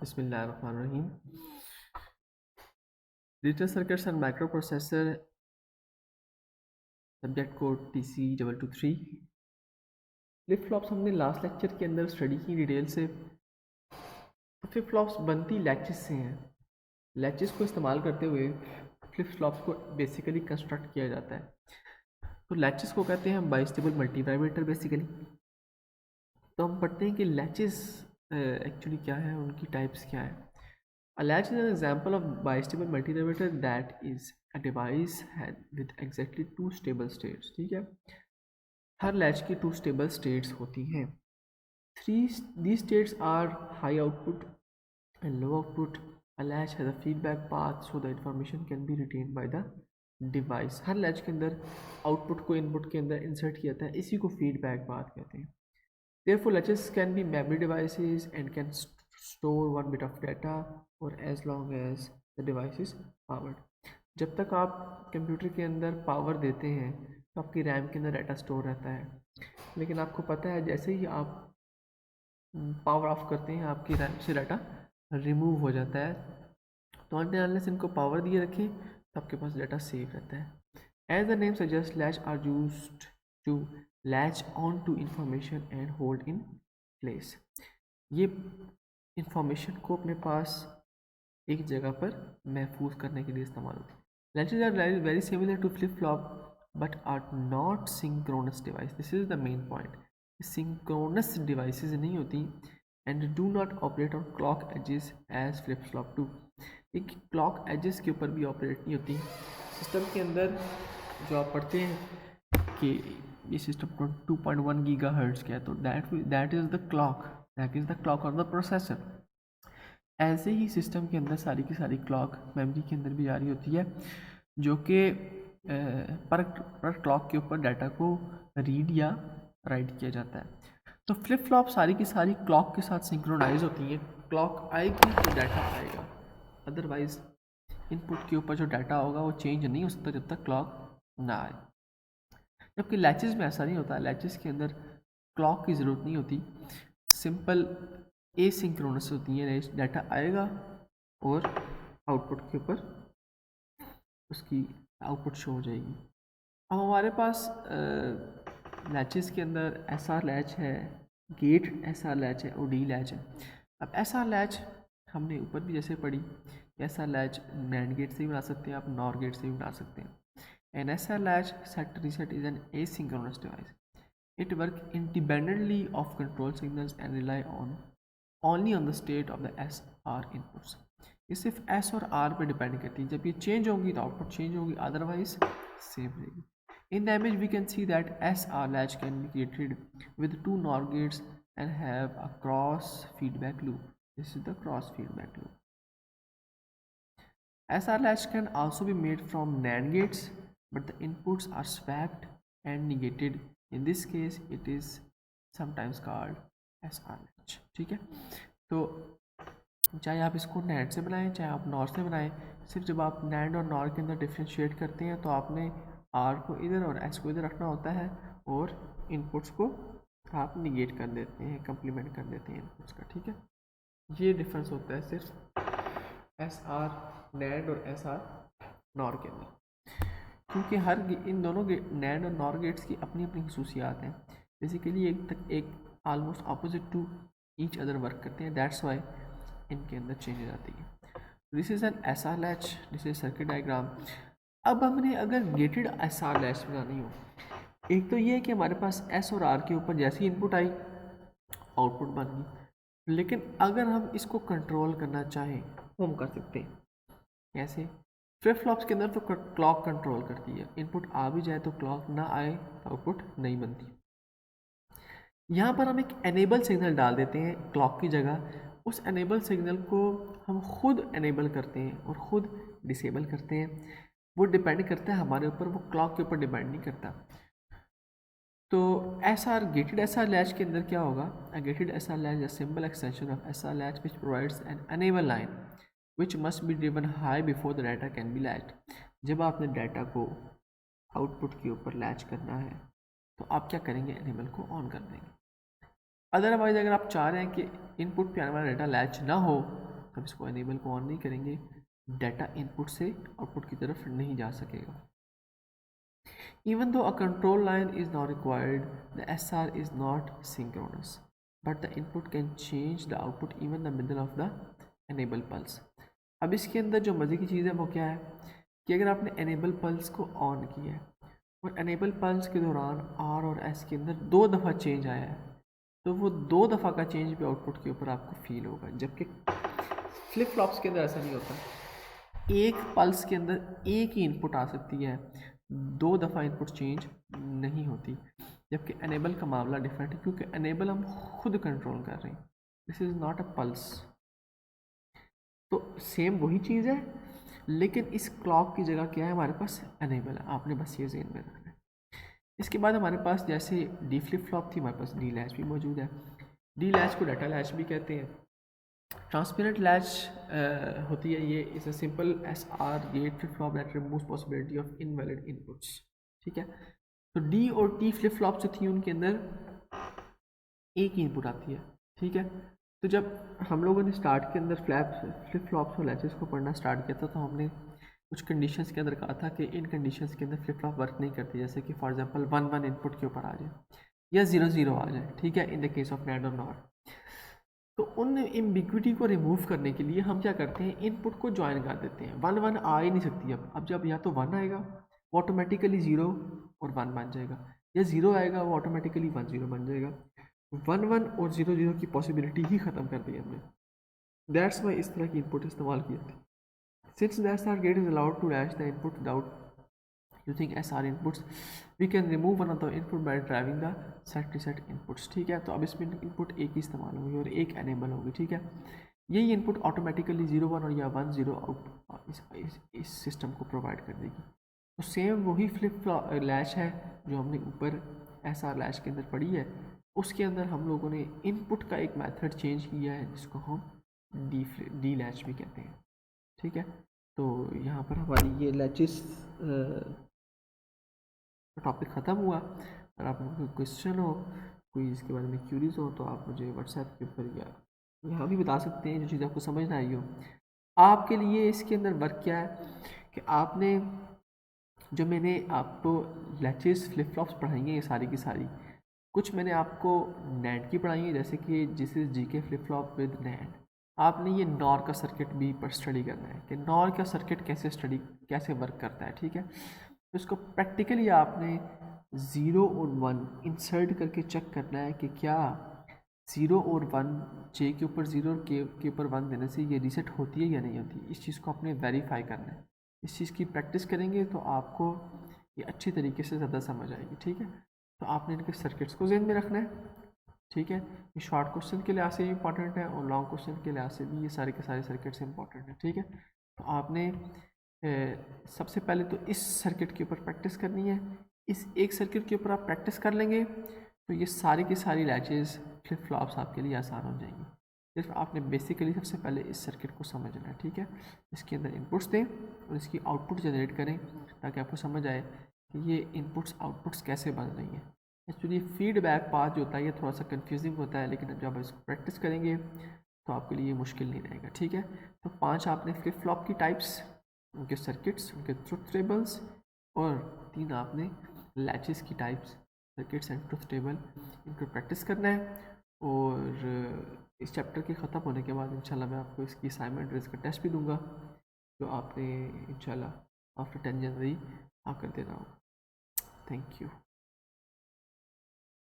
बिस्मिल्लाहिर्रहमानिर्रहीम। Digital circuits and microprocessor, subject code TC223। Flip flops हमने last lecture के अंदर स्टडी की डिटेल से। फ्लिप फ्लॉप्स बनती लैचेस से हैं। लैचेस को इस्तेमाल करते हुए फ्लिप फ्लॉप्स को बेसिकली कंस्ट्रक्ट किया जाता है। तो लैचेस को कहते हैं बाइस्टेबल मल्टीवाइब्रेटर बेसिकली। तो हम पढ़ते हैं कि लैचेस एक्चुअली क्या है, उनकी टाइप्स क्या है। A latch is an example of bistable multivabrator that is a device with exactly two stable states। ठीक है, हर लैच की टू स्टेबल स्टेट्स होती हैं। These states are high output and low output. A latch has a feedback path so the information can be retained by the device। Her latch के अंदर output को input के अंदर insert किया जाता है, इसी को फीडबैक पाथ कहते हैं। Therefore, latches can be memory devices and can store one bit of data for as long as the device is powered। जब तक आप कंप्यूटर के अंदर पावर देते हैं तो आपकी रैम के अंदर डाटा स्टोर रहता है, लेकिन आपको पता है जैसे ही आप पावर ऑफ करते हैं आपकी रैम से डाटा रिमूव हो जाता है। तो अनलेस इनको पावर दिए रखें तो आपके पास डाटा सेव रहता है। As the name suggest, latch are used to latch on to information and hold in place. ये इंफॉर्मेशन को अपने पास एक जगह पर महफूज करने के लिए इस्तेमाल होती है। Latches are very similar to flip flop but are not synchronous device. This is the main point. Synchronous devices नहीं होती and do not operate on clock edges as flip flop too. एक क्लॉक एजेस के ऊपर भी operate नहीं होती। System के अंदर जो आप पढ़ते हैं कि ये सिस्टम 2.1 गीगाहर्ट्ज़ का है, तो that is the clock of the processor. ऐसे ही सिस्टम के अंदर सारी की सारी क्लॉक मेमोरी के अंदर भी आ रही होती है, जो कि पर क्लॉक के ऊपर डाटा को रीड या राइट किया जाता है। तो फ्लिप फ्लॉप सारी की सारी क्लॉक के साथ सिंक्रोनाइज होती हैं। क्लॉक आएगी तो डाटा आएगा, अदरवाइज इनपुट के ऊपर जो डाटा होगा वो चेंज नहीं हो सकता जब तक क्लॉक ना आए। जबकि लैचेस में ऐसा नहीं होता। लैचेस के अंदर क्लॉक की ज़रूरत नहीं होती, सिंपल एसिंक्रोनस होती है। डाटा आएगा और आउटपुट के ऊपर उसकी आउटपुट शो हो जाएगी। अब हमारे पास लैचेस के अंदर SR लैच है, गेट SR लैच है और D लैच है। अब SR लैच हमने ऊपर भी जैसे पढ़ी, SR लैच NAND गेट से भी बना सकते हैं आप, NOR गेट से भी बना सकते हैं। An SR latch set reset is an asynchronous device. It works independently of control signals and rely only on the state of the SR inputs। ये सिर्फ S और R पे डिपेंड करती है। जब ये चेंज होंगी तो आउटपुट चेंज होगी, अदरवाइज सेम रहेगी। In the image we can see that SR latch can be created with two NOR gates and have a cross feedback loop। This is the cross feedback loop। SR latch can also be made from NAND gates, but the inputs are swapped and negated। In this case, it is sometimes called SR latch। ठीक है, तो चाहे आप इसको NAND से बनाएं चाहे आप NOR से बनाएं, सिर्फ जब आप NAND और NOR के अंदर डिफ्रेंशिएट करते हैं तो आपने R को इधर और S को इधर रखना होता है और इनपुट्स को आप निगेट कर देते हैं, कंप्लीमेंट कर देते हैं इनपुट्स का। ठीक है, ये डिफरेंस होता है सिर्फ SR NAND और SR NOR के अंदर, क्योंकि हर इन दोनों NANड और NOR गेट्स की अपनी अपनी खसूसियात हैं। बेसिकली एक almost opposite to each other work करते हैं, दैट्स वाई इनके अंदर चेंजेस आती है। This is an SR latch, this is circuit diagram. अब हमने अगर गेटेड SR लैच बनानी हो, एक तो ये है कि हमारे पास S और R के ऊपर जैसी इनपुट आई आउटपुट बन गई, लेकिन अगर हम इसको कंट्रोल करना चाहें तो हम कर सकते हैं। कैसे? फ्लिप फ्लॉप्स के अंदर तो क्लॉक कंट्रोल करती है, इनपुट आ भी जाए तो क्लॉक ना आए तो आउटपुट नहीं बनती। यहाँ पर हम एक एनेबल सिग्नल डाल देते हैं क्लॉक की जगह। उस एनेबल सिग्नल को हम खुद एनेबल करते हैं और ख़ुद डिसेबल करते हैं। वो डिपेंड करता है हमारे ऊपर, वो क्लॉक के ऊपर डिपेंड नहीं करता। तो SR गेटेड SR लैच के अंदर क्या होगा? A gated SR latch a simple extension of SR latch which provides an enable line which must be driven high before the data can be latched. जब आपने data को output के ऊपर latch करना है तो आप क्या करेंगे? एनेबल को ऑन कर देंगे। अदरवाइज अगर आप चाह रहे हैं कि इनपुट पे आने वाला डाटा लैच ना हो हम इसको एनेबल को ऑन नहीं करेंगे, डाटा इनपुट से आउटपुट की तरफ नहीं जा सकेगा। Even though a control line is now required, the SR is not synchronous, but the input can change the output even in the middle of the enable pulse. अब इसके अंदर जो मज़े की चीज़ है वो क्या है कि अगर आपने enable pulse को ऑन किया है और enable pulse के दौरान R और S के अंदर 2 दफ़ा चेंज आया है, तो वो 2 दफ़ा का चेंज भी आउटपुट के ऊपर आपको फील होगा, जबकि फ्लिप फ्लॉप्स के अंदर ऐसा नहीं होता। एक पल्स के अंदर एक ही इनपुट आ सकती है, 2 दफ़ा इनपुट चेंज नहीं होती, जबकि एनेबल का मामला डिफरेंट है क्योंकि एनेबल हम खुद कंट्रोल कर रहे हैं, this is not a pulse. तो सेम वही चीज़ है, लेकिन इस क्लॉक की जगह क्या है हमारे पास एनेबल है, आपने बस ये ज़हन में रखना है। इसके बाद हमारे पास जैसे डी फ्लिप फ्लॉप थी, हमारे पास डी लैच भी मौजूद है। डी लैच को डाटा लैच भी कहते हैं। ट्रांसपेरेंट लैच होती है, ये is a simple S R gate flip flop that removes possibility of invalid inputs. ठीक है, तो डी और टी फ्लिप फ्लॉप जो थी उनके अंदर एक ही इनपुट आती है। ठीक है, तो जब हम लोगों ने स्टार्ट के अंदर फ्लिप फ्लॉप्स और लैचेस को पढ़ना स्टार्ट किया था, तो हमने कुछ कंडीशंस के अंदर कहा था कि इन कंडीशंस के अंदर फ्लिप फ्लॉप वर्क नहीं करती, जैसे कि फॉर एग्जांपल 1 1 इनपुट के ऊपर आ जाए या 0 0 आ जाए। ठीक है, in the case of NAND और नॉर। तो उन एम्बिग्विटी को रिमूव करने के लिए हम क्या करते हैं, इनपुट को ज्वाइन कर देते हैं। 1 1 आ ही नहीं सकती अब जब या तो 1 आएगा वो ऑटोमेटिकली 0 और 1 बन जाएगा, या 0 आएगा वो ऑटोमेटिकली 1 0 बन जाएगा। 1 1 और 0 0 की पॉसिबिलिटी ही ख़त्म कर दी हमने। दैट्स वाई इस तरह की इनपुट इस्तेमाल की थी। Since that S R gate is allowed to dash the input without using SR inputs, we can remove one of the input by driving the set reset inputs। ठीक है, तो अब इसमें इनपुट एक ही इस्तेमाल होगी और एक एनेबल होगी। ठीक है, यही इनपुट ऑटोमेटिकली 0 1 और या 1 0 आउट इस सिस्टम को प्रोवाइड कर देगी। तो सेम वही फ्लिप लैच है जो हमने ऊपर SR लैच के अंदर पढ़ी है, उसके अंदर हम लोगों ने इनपुट का एक मेथड चेंज किया है जिसको हम डी लैच भी कहते हैं। ठीक है, तो यहाँ पर हमारी ये लैचेस टॉपिक ख़त्म हुआ। अगर आप कोई क्वेश्चन हो, कोई इसके बारे में क्यूरीज हो, तो आप मुझे व्हाट्सएप के ऊपर या यहाँ भी बता सकते हैं जो चीज़ आपको समझ ना आई हो। आपके लिए इसके अंदर वर्क क्या है कि आपने जो मैंने आपको लैचेस फ्लिप फ्लॉप्स पढ़ाई हैं ये सारी की सारी, कुछ मैंने आपको नैंड की पढ़ाई है, जैसे कि जिस इज जी के फ्लिप फ्लॉप विद नैंड। आपने ये नॉर का सर्किट भी पर स्टडी करना है कि नॉर का सर्किट कैसे वर्क करता है। ठीक है, तो इसको प्रैक्टिकली आपने 0 और 1 इंसर्ट करके चेक करना है कि क्या 0 और 1 जे के ऊपर 0 और के ऊपर 1 देने से ये रीसेट होती है या नहीं होती। इस चीज़ को आपने वेरीफाई करना है। इस चीज़ की प्रैक्टिस करेंगे तो आपको ये अच्छी तरीके से ज़्यादा समझ आएगी। ठीक है, तो आपने इनके सर्किट्स को ज़हन में रखना है। ठीक है, ये शॉर्ट क्वेश्चन के लिहाज से भी इंपॉर्टेंट है और लॉन्ग क्वेश्चन के लिहाज से भी ये सारे के सारे सर्किट्स इंपॉर्टेंट है। ठीक है, तो आपने सबसे पहले तो इस सर्किट के ऊपर प्रैक्टिस करनी है। इस एक सर्किट के ऊपर आप प्रैक्टिस कर लेंगे तो ये सारी की सारी लैचेस फ्लिप फ्लॉप्स आपके लिए आसान हो जाएंगी। सिर्फ आपने बेसिकली सबसे पहले इस सर्किट को समझना है। ठीक है, इसके अंदर इनपुट्स दें और इसकी आउटपुट जनरेट करें ताकि आपको समझ आए कि ये इनपुट्स आउटपुट्स कैसे बन रही हैं। एक्चुअली फीडबैक पाथ जो होता है ये थोड़ा सा कंफ्यूजिंग होता है, लेकिन जब इसको प्रैक्टिस करेंगे तो आपके लिए मुश्किल नहीं रहेगा। ठीक है, तो 5 आपने फ्लिप फ्लॉप की टाइप्स, उनके सर्किट्स, उनके ट्रुथ टेबल्स, और 3 आपने लैचेस की types, circuits and truth table, इनको प्रैक्टिस करना है। और इस चैप्टर के ख़त्म होने के बाद इंशाल्लाह मैं आपको इसकी असाइनमेंट और इसका टेस्ट भी दूंगा, जो आपने इंशाल्लाह आफ्टर 10 जनवरी आकर देना होगा। Thank you.